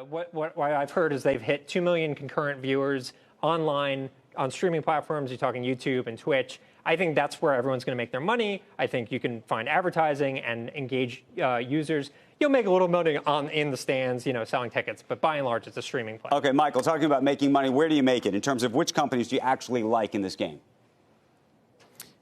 What I've heard is they've hit 2 million concurrent viewers online on streaming platforms. You're talking YouTube and Twitch. I think that's where everyone's going to make their money. I think you can find advertising and engage users. You'll make a little money in the stands, selling tickets, but by and large, it's a streaming platform. Okay, Michael, talking about making money, where do you make it in terms of which companies do you actually like in this game?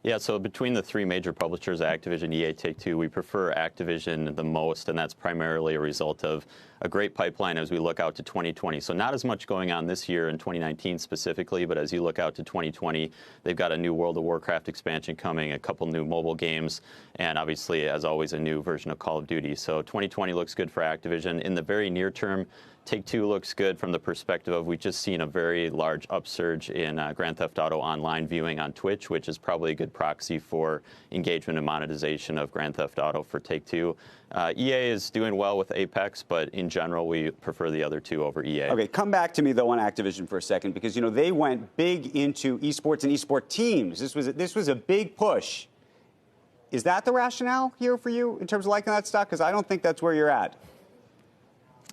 Yeah, so between the three major publishers, Activision, EA, Take-Two, we prefer Activision the most, and that's primarily a result of a great pipeline as we look out to 2020. So not as much going on this year in 2019 specifically, but as you look out to 2020, they've got a new World of Warcraft expansion coming, a couple new mobile games, and obviously, as always, a new version of Call of Duty. So 2020 looks good for Activision. In the very near term, Take-Two looks good from the perspective of we've just seen a very large upsurge in Grand Theft Auto Online viewing on Twitch, which is probably a good proxy for engagement and monetization of Grand Theft Auto for Take-Two. EA is doing well with Apex, but in general, we prefer the other two over EA. Okay, come back to me, though, on Activision for a second, because, they went big into esports and esport teams. This was a big push. Is that the rationale here for you in terms of liking that stock? Because I don't think that's where you're at.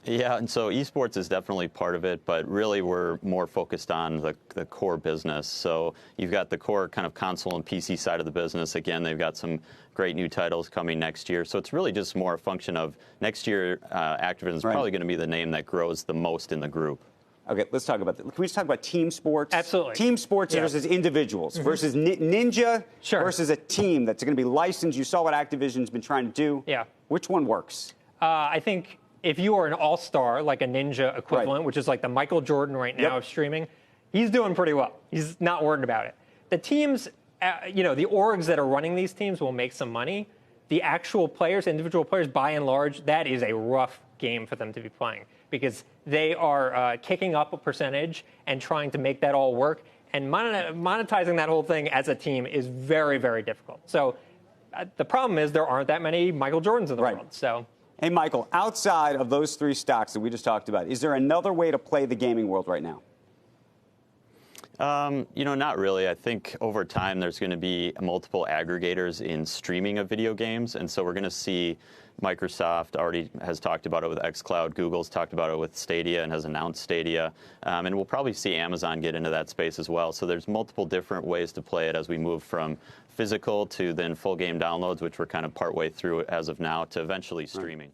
Yeah, and so esports is definitely part of it, but really we're more focused on the core business. So you've got the core kind of console and PC side of the business. Again, they've got some great new titles coming next year. So it's really just more a function of next year, Activision is probably going to be the name that grows the most in the group. Okay, let's talk about that. Can we just talk about team sports? Absolutely. Team sports versus individuals versus Ninja versus a team that's going to be licensed. You saw what Activision's been trying to do. Yeah. Which one works? I think if you are an all-star, like a Ninja equivalent, which is like the Michael Jordan right now of streaming, he's doing pretty well. He's not worried about it. The teams, the orgs that are running these teams will make some money. The actual players, individual players, by and large, that is a rough game for them to be playing because they are kicking up a percentage and trying to make that all work. And monetizing that whole thing as a team is very, very difficult. So the problem is there aren't that many Michael Jordans in the world. So. Hey, Michael, outside of those three stocks that we just talked about, is there another way to play the gaming world right now? Not really. I think over time there's going to be multiple aggregators in streaming of video games, and so we're going to see Microsoft already has talked about it with xCloud. Google's talked about it with Stadia and has announced Stadia. And we'll probably see Amazon get into that space as well. So there's multiple different ways to play it as we move from physical to then full game downloads, which we're kind of partway through as of now, to eventually streaming.